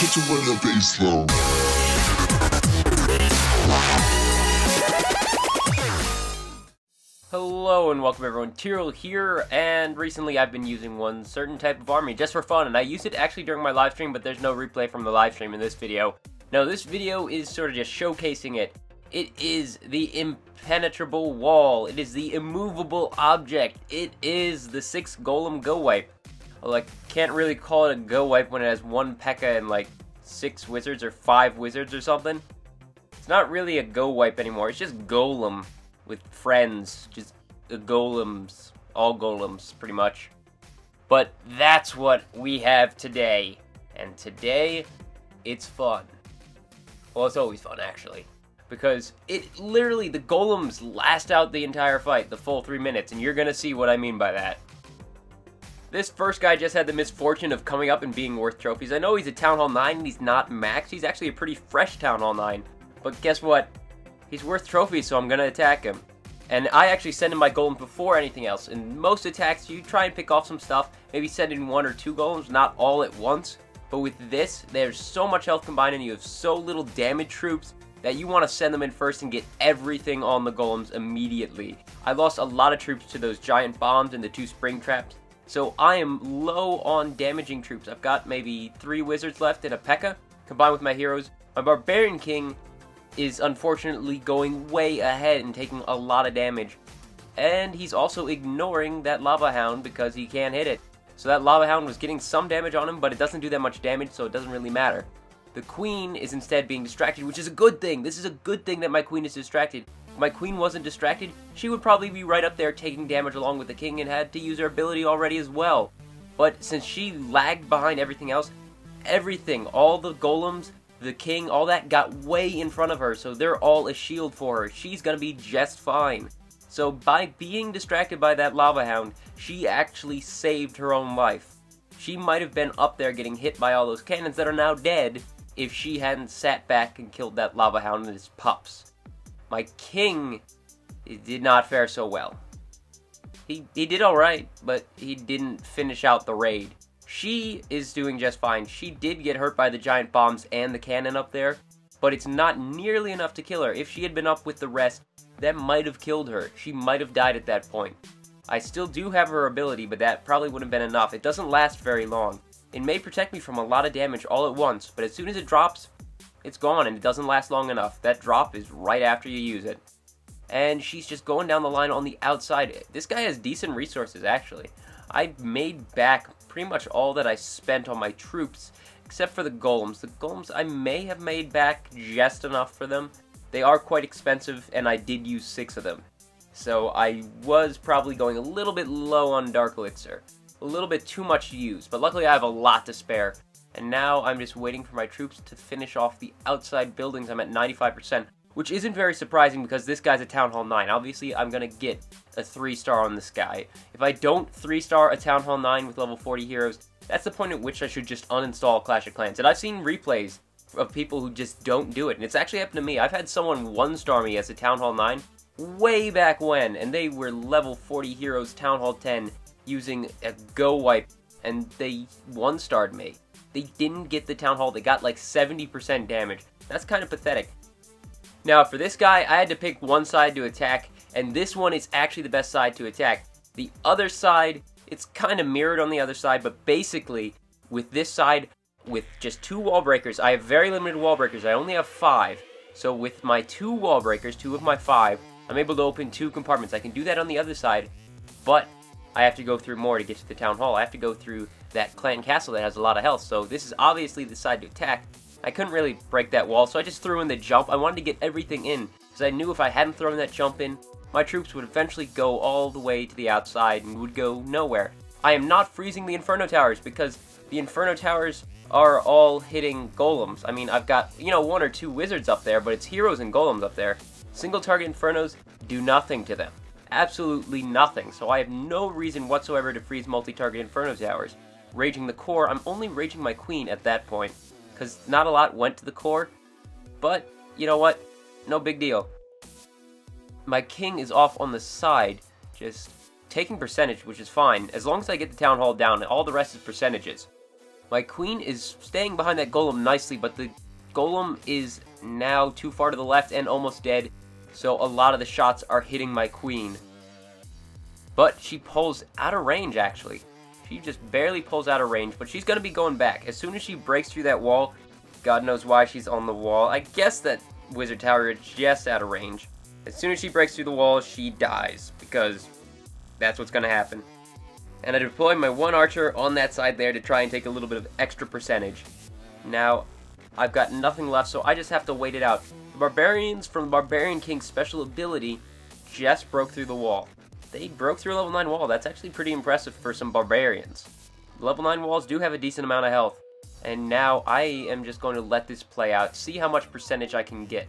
put you in the baseline. Hello and welcome everyone, Tyrael here, and recently I've been using one certain type of army just for fun, and I used it actually during my live stream, but there's no replay from the live stream in this video. No, this video is sort of just showcasing it. It is the Impenetrable wall. It is the immovable object. It is the 6 Golem go wipe. Well, I can't really call it a go wipe when it has 1 P.E.K.K.A and like 6 wizards or 5 wizards or something. It's not really a go wipe anymore, it's just Golem with friends, just golems, all golems pretty much. But that's what we have today, and today it's fun. Well, it's always fun actually, because it literally, the golems last out the entire fight, the full 3 minutes, and you're gonna see what I mean by that. This first guy just had the misfortune of coming up and being worth trophies. I know he's a Town Hall 9 and he's not maxed, he's actually a pretty fresh Town Hall 9, but guess what? He's worth trophies, so I'm gonna attack him. And I actually send in my golems before anything else. In most attacks, you try and pick off some stuff, maybe send in 1 or 2 golems, not all at once. But with this, there's so much health combined and you have so little damage troops that you want to send them in first and get everything on the golems immediately. I lost a lot of troops to those giant bombs and the 2 spring traps, so I am low on damaging troops. I've got maybe 3 wizards left and a P.E.K.K.A combined with my heroes. My barbarian king is unfortunately going way ahead and taking a lot of damage. And he's also ignoring that Lavahound because he can't hit it. So that Lavahound was getting some damage on him, but it doesn't do that much damage, so it doesn't really matter. The queen is instead being distracted, which is a good thing. This is a good thing that my queen is distracted. If my queen wasn't distracted, she would probably be right up there taking damage along with the king and had to use her ability already as well. But since she lagged behind everything else, all the golems, the king, all that got way in front of her, so they're all a shield for her. She's gonna be just fine. So by being distracted by that Lavahound, she actually saved her own life. She might have been up there getting hit by all those cannons that are now dead if she hadn't sat back and killed that Lavahound and his pups. My king did not fare so well. He did alright, but he didn't finish out the raid. She is doing just fine. She did get hurt by the giant bombs and the cannon up there, but it's not nearly enough to kill her. If she had been up with the rest, that might have killed her. She might have died at that point. I still do have her ability, but that probably wouldn't have been enough. It doesn't last very long. It may protect me from a lot of damage all at once, but as soon as it drops, it's gone and it doesn't last long enough. That drop is right after you use it. And she's just going down the line on the outside. This guy has decent resources, actually. I made back pretty much all that I spent on my troops, except for the golems. The golems, I may have made back just enough for them. They are quite expensive, and I did use 6 of them. So I was probably going a little bit low on dark elixir. A little bit too much to use, but luckily I have a lot to spare. And now I'm just waiting for my troops to finish off the outside buildings. I'm at 95%. Which isn't very surprising because this guy's a Town Hall 9. Obviously, I'm going to get a 3-star on this guy. If I don't 3-star a Town Hall 9 with level 40 heroes, that's the point at which I should just uninstall Clash of Clans. And I've seen replays of people who just don't do it. And it's actually happened to me. I've had someone 1-star me as a Town Hall 9 way back when. And they were level 40 heroes Town Hall 10 using a go wipe. And they 1-starred me. They didn't get the Town Hall. They got like 70% damage. That's kind of pathetic. Now, for this guy, I had to pick one side to attack, and this one is actually the best side to attack. The other side, it's kind of mirrored on the other side, but basically, with this side, with just 2 wall breakers, I have very limited wall breakers. I only have 5. So with my 2 wall breakers, 2 of my 5, I'm able to open 2 compartments. I can do that on the other side, but I have to go through more to get to the Town Hall. I have to go through that clan castle that has a lot of health, so this is obviously the side to attack. I couldn't really break that wall, so I just threw in the jump. I wanted to get everything in, because I knew if I hadn't thrown that jump in, my troops would eventually go all the way to the outside and would go nowhere. I am not freezing the Inferno Towers, because the Inferno Towers are all hitting golems. I mean, I've got, 1 or 2 wizards up there, but it's heroes and golems up there. Single target Infernos do nothing to them. Absolutely nothing, so I have no reason whatsoever to freeze multi-target Inferno Towers. Raging the core, I'm only raging my queen at that point, because not a lot went to the core, but you know what, no big deal. My king is off on the side, just taking percentage, which is fine, as long as I get the Town Hall down, all the rest is percentages. My queen is staying behind that golem nicely, but the golem is now too far to the left and almost dead, so a lot of the shots are hitting my queen. But she pulls out of range, actually. She just barely pulls out of range, but she's going to be going back. As soon as she breaks through that wall, God knows why she's on the wall. I guess that wizard tower is just out of range. As soon as she breaks through the wall, she dies, because that's what's going to happen. And I deploy my one archer on that side there to try and take a little bit of extra percentage. Now, I've got nothing left, so I just have to wait it out. The barbarians from the Barbarian King's special ability just broke through the wall. They broke through a level 9 wall. That's actually pretty impressive for some barbarians. Level 9 walls do have a decent amount of health. And now I am just going to let this play out, see how much percentage I can get.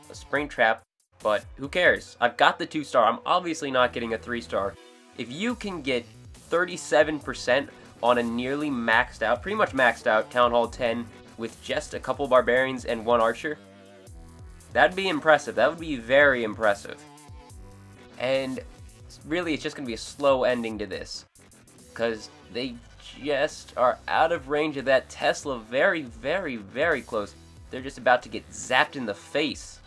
A spring trap, but who cares? I've got the 2-star. I'm obviously not getting a 3-star. If you can get 37% on a nearly maxed out, pretty much maxed out Town Hall 10 with just a couple barbarians and one archer, that'd be impressive. That would be very impressive. And really, it's just going to be a slow ending to this, because they just are out of range of that Tesla. Very, very, very close. They're just about to get zapped in the face.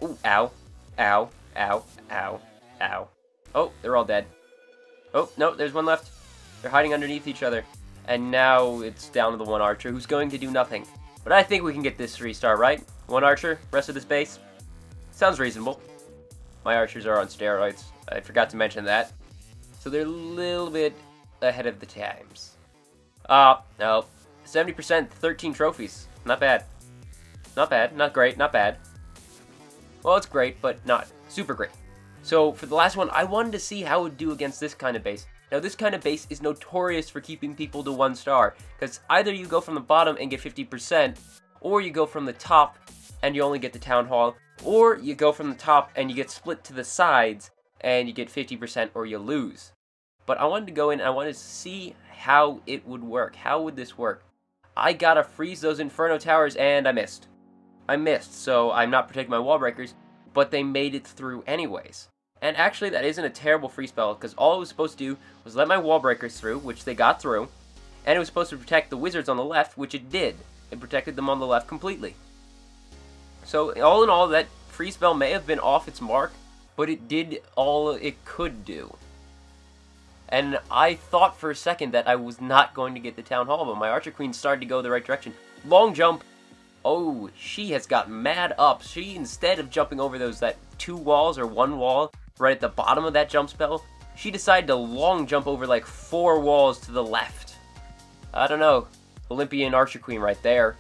Ooh, ow, ow, ow, ow, ow. Oh, they're all dead. Oh, no, there's one left. They're hiding underneath each other. And now it's down to the one archer who's going to do nothing. But I think we can get this 3-star, right? One archer, rest of this base. Sounds reasonable. My archers are on steroids. I forgot to mention that. So they're a little bit ahead of the times. No. 70%, 13 trophies. Not bad. Not bad, not great, not bad. Well, it's great, but not super great. So for the last one, I wanted to see how it would do against this kind of base. Now, this kind of base is notorious for keeping people to 1-star, because either you go from the bottom and get 50%, or you go from the top and you only get the Town Hall, or you go from the top and you get split to the sides and you get 50% or you lose. But I wanted to go in and I wanted to see how it would work. How would this work? I gotta freeze those Inferno Towers and I missed. So I'm not protecting my wall breakers, but they made it through anyways. And actually, that isn't a terrible free spell, because all it was supposed to do was let my wall breakers through, which they got through, and it was supposed to protect the wizards on the left, which it did. It protected them on the left completely. So all in all, that free spell may have been off its mark, but it did all it could do. And I thought for a second that I was not going to get the Town Hall, but my Archer Queen started to go the right direction. Long jump. Oh, she has got mad up. She, instead of jumping over that 2 walls or 1 wall right at the bottom of that jump spell, she decided to long jump over like 4 walls to the left. I don't know. Olympian Archer Queen right there.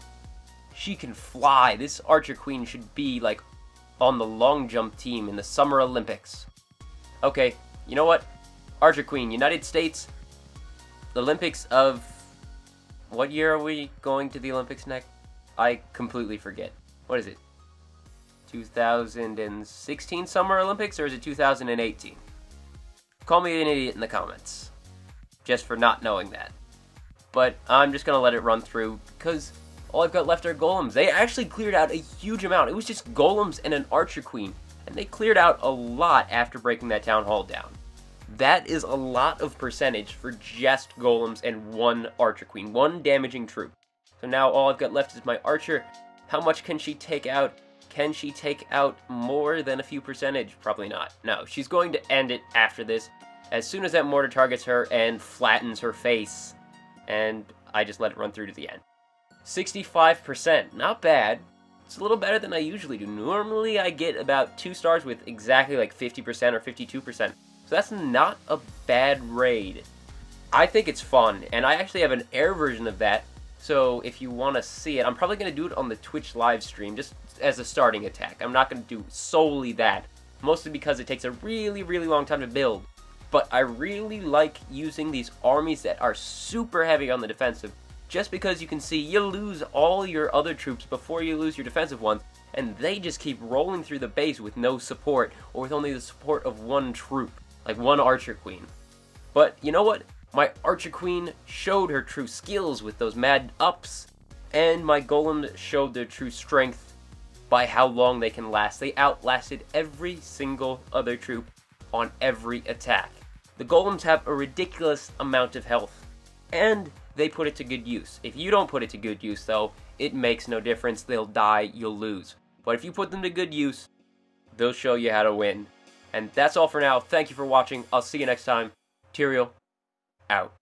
She can fly. This Archer Queen should be like on the long jump team in the Summer Olympics. Okay, you know what? Archer Queen, United States, Olympics of... What year are we going to the Olympics next? I completely forget. What is it? 2016 Summer Olympics, or is it 2018? Call me an idiot in the comments, just for not knowing that. But I'm just going to let it run through, because all I've got left are golems. They actually cleared out a huge amount. It was just golems and an Archer Queen, and they cleared out a lot after breaking that Town Hall down. That is a lot of percentage for just golems and 1 Archer Queen, 1 damaging troop. So now all I've got left is my archer. How much can she take out? Can she take out more than a few percentage? Probably not. No, she's going to end it after this, as soon as that mortar targets her and flattens her face. And I just let it run through to the end. 65%, not bad. It's a little better than I usually do. Normally I get about 2 stars with exactly like 50% or 52%. So that's not a bad raid. I think it's fun, and I actually have an air version of that. So if you want to see it, I'm probably going to do it on the Twitch live stream, just as a starting attack. I'm not going to do solely that, mostly because it takes a really, really long time to build. But I really like using these armies that are super heavy on the defensive, just because you can see you lose all your other troops before you lose your defensive ones, and they just keep rolling through the base with no support, or with only the support of 1 troop, like 1 Archer Queen. But you know what? My Archer Queen showed her true skills with those mad ups, and my Golems showed their true strength by how long they can last. They outlasted every single other troop on every attack. The Golems have a ridiculous amount of health, and they put it to good use. If you don't put it to good use, though, it makes no difference. They'll die, you'll lose. But if you put them to good use, they'll show you how to win. And that's all for now. Thank you for watching. I'll see you next time. Tyrael, out.